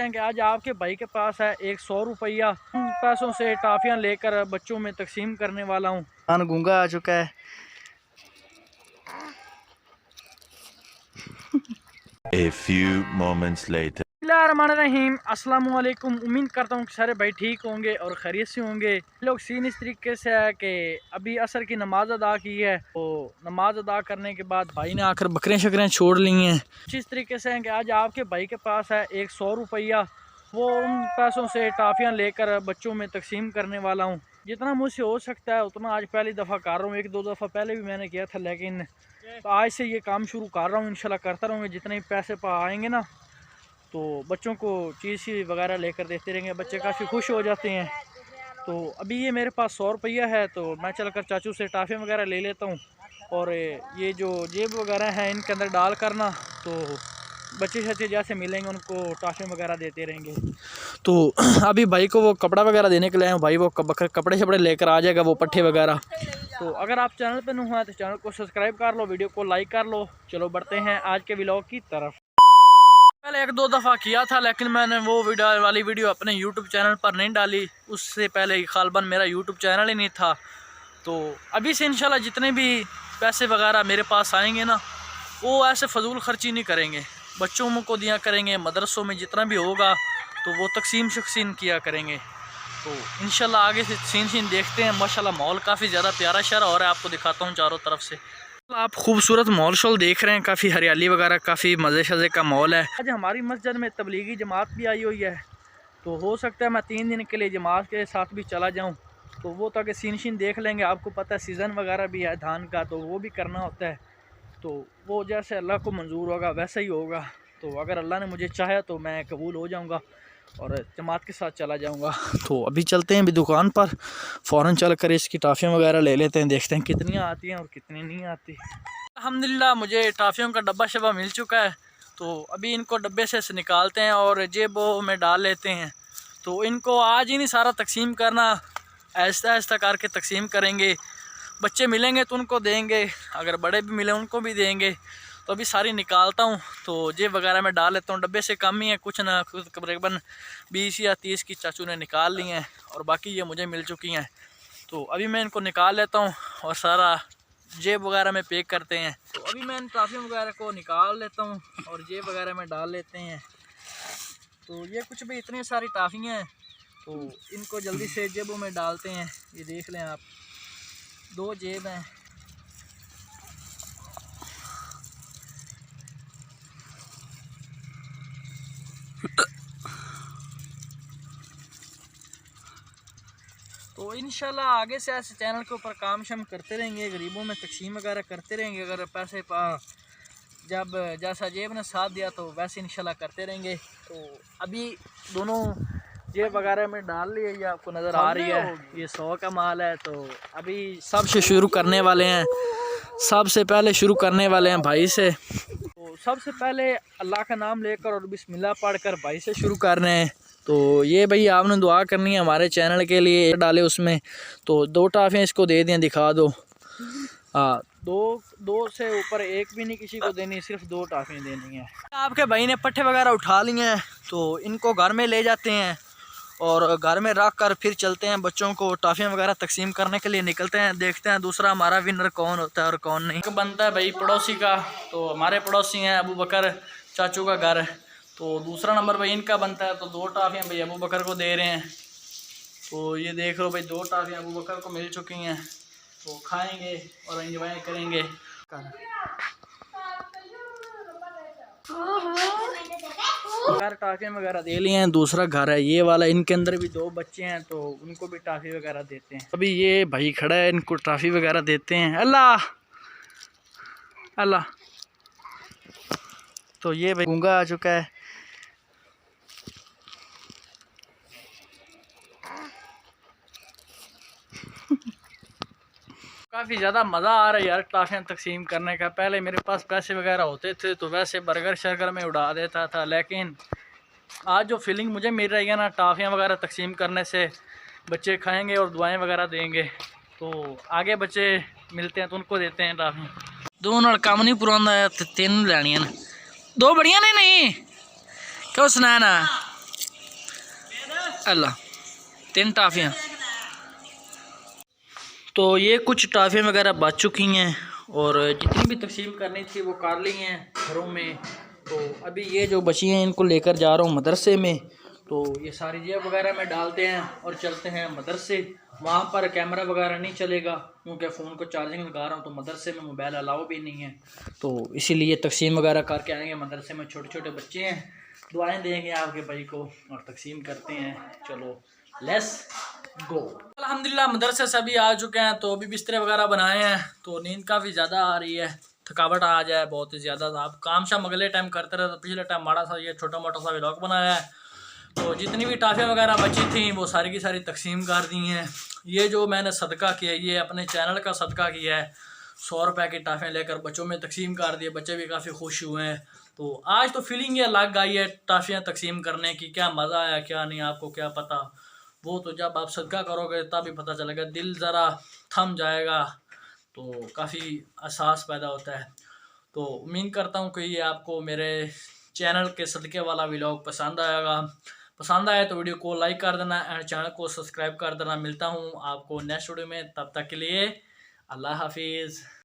कि आज आपके भाई के पास है 100 रुपया। पैसों से टाफियां लेकर बच्चों में तकसीम करने वाला हूँ। कान गूंगा आ चुका है। A few moments later. बिस्मिल्लाहिर्रहमानिर्रहीम, अस्सलाम वालेकुम। उम्मीद करता हूँ कि सारे भाई ठीक होंगे और खैरियत से होंगे। लोग सीन इस तरीके से है कि अभी असर की नमाज अदा की है, तो नमाज अदा करने के बाद भाई ने आकर बकरियाँ शकरियाँ छोड़ ली हैं। इस तरीके से है कि आज आपके भाई के पास है 100 रुपया। वो उन पैसों से टाफियाँ लेकर बच्चों में तकसीम करने वाला हूँ। जितना मुझसे हो सकता है उतना आज पहली दफ़ा कर रहा हूँ। एक दो दफ़ा पहले भी मैंने किया था, लेकिन तो आज से ये काम शुरू कर रहा हूँ। इंशाल्लाह करता रहूँगा। जितने पैसे आएंगे ना, तो बच्चों को चीज़ वगैरह लेकर देते रहेंगे। बच्चे काफ़ी खुश हो जाते हैं। तो अभी ये मेरे पास 100 रुपया है, तो मैं चलकर चाचू से टाफियाँ वगैरह ले लेता हूँ। और ये जो जेब वगैरह हैं इनके अंदर डाल करना, तो बच्चे शच्चे जैसे मिलेंगे उनको टाफियाँ वगैरह देते रहेंगे। तो अभी भाई को वो कपड़ा वगैरह देने के लिए आए। भाई वो कपड़े शपड़े लेकर आ जाएगा, वो पट्टे वगैरह। तो अगर आप चैनल पर नहीं हुआ तो चैनल को सब्सक्राइब कर लो, वीडियो को लाइक कर लो। चलो बढ़ते हैं आज के व्लॉग की तरफ। पहले एक दो दफ़ा किया था, लेकिन मैंने वो वाली वीडियो अपने यूट्यूब चैनल पर नहीं डाली। उससे पहले खालबन मेरा यूट्यूब चैनल ही नहीं था। तो अभी से इंशाल्लाह जितने भी पैसे वगैरह मेरे पास आएंगे ना, वो ऐसे फजूल खर्ची नहीं करेंगे, बच्चों को दिया करेंगे। मदरसों में जितना भी होगा तो वो तकसीम शक्सीम किया करेंगे। तो इंशाल्लाह आगे से सीन देखते हैं। माशाल्लाह माहौल काफ़ी ज़्यादा प्यारा शहर और है, आपको दिखाता हूँ चारों तरफ से। आप खूबसूरत माहौल शोल देख रहे हैं, काफ़ी हरियाली वगैरह, काफ़ी मज़े शज़े का माहौल है। आज हमारी मस्जिद में तबलीगी जमात भी आई हुई है, तो हो सकता है मैं 3 दिन के लिए जमात के साथ भी चला जाऊं। तो वो ताकि सीन देख लेंगे। आपको पता है सीज़न वगैरह भी है धान का, तो वो भी करना होता है। तो वो जैसे अल्लाह को मंजूर होगा वैसा ही होगा। तो अगर अल्लाह ने मुझे चाहा तो मैं कबूल हो जाऊँगा और जमात के साथ चला जाऊंगा। तो अभी चलते हैं अभी दुकान पर, फ़ौरन चल कर इसकी टाफ़ियाँ वगैरह ले लेते हैं, देखते हैं कितनी आती हैं और कितनी नहीं आती। अल्हम्दुलिल्लाह मुझे टाफ़ियों का डब्बा शब्बा मिल चुका है। तो अभी इनको डब्बे से निकालते हैं और जेबों में डाल लेते हैं। तो इनको आज ही नहीं सारा तकसीम करना, आहिस्ता आहिस्ता करके तकसीम करेंगे। बच्चे मिलेंगे तो उनको देंगे, अगर बड़े भी मिले उनको भी देंगे। तो अभी सारी निकालता हूँ, तो जेब वगैरह में डाल लेता हूँ। डब्बे से कम ही है, कुछ ना कुछ तकरीबन 20 या 30 की चाचू ने निकाल ली हैं और बाकी ये मुझे मिल चुकी हैं। तो अभी मैं इनको निकाल लेता हूँ और सारा जेब वगैरह में पैक करते हैं। तो अभी मैं इन टाफियों वगैरह को निकाल लेता हूँ और जेब वगैरह में डाल लेते हैं। तो ये कुछ भी इतनी सारी टाफियाँ हैं, तो इनको जल्दी से जेबों में डालते हैं। ये देख लें आप, 2 जेब हैं। तो इंशाल्लाह आगे से ऐसे चैनल के ऊपर काम शम करते रहेंगे, गरीबों में तकसीम वगैरह करते रहेंगे। अगर पैसे जब जैसा जेब ने साथ दिया तो वैसे इंशाल्लाह करते रहेंगे। तो अभी दोनों जेब वगैरह में डाल लिए, ये आपको नज़र आ रही है। ये 100 का माल है। तो अभी सबसे शुरू करने वाले हैं, सबसे पहले शुरू करने वाले हैं भाई से। तो सबसे पहले अल्लाह का नाम लेकर और बिस्मिल्लाह पढ़कर भाई से शुरू कर रहे हैं। तो ये भाई आपने दुआ करनी है हमारे चैनल के लिए, डाले उसमें। तो 2 टाफियाँ इसको दे दें, दिखा दो। हाँ, दो से ऊपर एक भी नहीं किसी को देनी, सिर्फ 2 टाफियाँ देनी है। आपके भाई ने पट्टे वगैरह उठा लिए हैं, तो इनको घर में ले जाते हैं और घर में रख कर फिर चलते हैं बच्चों को टाफियाँ वगैरह तकसीम करने के लिए निकलते हैं। देखते हैं दूसरा हमारा विनर कौन होता है और कौन नहीं। बनता है भाई पड़ोसी का, तो हमारे पड़ोसी हैं अबू बकर चाचू का घर। तो दूसरा नंबर भाई इनका बनता है, तो 2 टाफियाँ भाई अबू बकर को दे रहे हैं। तो ये देख लो भाई, 2 टाफियाँ अबू बकर को मिल चुकी हैं। तो खाएंगे और एंजॉय करेंगे। टाफियाँ वगैरह दे लिए हैं। दूसरा घर है ये वाला, इनके अंदर भी 2 बच्चे हैं, तो उनको भी टाफी वगैरह देते हैं। अभी ये भाई खड़ा है, इनको टाफी वगैरह देते हैं। अल्लाह अल्लाह। तो ये भाई गूंगा आ चुका है। काफ़ी ज़्यादा मज़ा आ रहा है यार टाफियाँ तकसीम करने का। पहले मेरे पास पैसे वगैरह होते थे तो वैसे बर्गर शर्गर में उड़ा देता था, लेकिन आज जो फीलिंग मुझे मिल रही है ना टाफियाँ वगैरह तकसीम करने से, बच्चे खाएंगे और दुआएं वगैरह देंगे। तो आगे बच्चे मिलते हैं तो उनको देते हैं टाफियाँ। 2 नाल काम नहीं पुराना, 3 लैनियां न, 2 बड़ियां ने नहीं क्यों सुना ना। अल्लाह 3 टाफ़ियाँ। तो ये कुछ टाफ़ियाँ वगैरह बच चुकी हैं और जितनी भी तकसीम करनी थी वो कर ली हैं घरों में। तो अभी ये जो बची हैं इनको लेकर जा रहा हूँ मदरसे में। तो ये सारी जेब वगैरह में डालते हैं और चलते हैं मदरसे। वहाँ पर कैमरा वगैरह नहीं चलेगा क्योंकि फ़ोन को चार्जिंग लगा रहा हूँ, तो मदरसे में मोबाइल अलाउ भी नहीं है। तो इसीलिए तकसीम वगैरह करके आएंगे। मदरसे में छोटे छोटे बच्चे हैं, दुआएं देंगे आपके भाई को और तकसीम करते हैं। चलो लेट्स गो। अल्हम्दुलिल्लाह मदरसे से अभी आ चुके हैं, तो अभी बिस्तरे वगैरह बनाए हैं। तो नींद काफ़ी ज़्यादा आ रही है, थकावट आ जाए बहुत ही ज़्यादा। आप काम शाम अगले टाइम करते रहे, तो पिछले टाइम माड़ा सा ये छोटा मोटा सा व्लॉग बनाया है। तो जितनी भी टाफ़ियाँ वगैरह बची थी वो सारी की सारी तकसीम कर दी हैं। ये जो मैंने सदका किया, ये अपने चैनल का सदका किया है। 100 रुपये की टाफ़ियाँ लेकर बच्चों में तकसीम कर दिए, बच्चे भी काफ़ी खुश हुए हैं। तो आज तो फीलिंग ये अलग आई है टाफ़ियाँ तकसीम करने की। क्या मज़ा आया क्या नहीं, आपको क्या पता। वो तो जब आप सदका करोगे तभी पता चलेगा, दिल ज़रा थम जाएगा, तो काफ़ी एहसास पैदा होता है। तो उम्मीद करता हूँ कि ये आपको मेरे चैनल के सदके वाला व्लॉग पसंद आएगा। पसंद आए तो वीडियो को लाइक कर देना एंड चैनल को सब्सक्राइब कर देना। मिलता हूँ आपको नेक्स्ट वीडियो में, तब तक के लिए अल्लाह हाफिज़।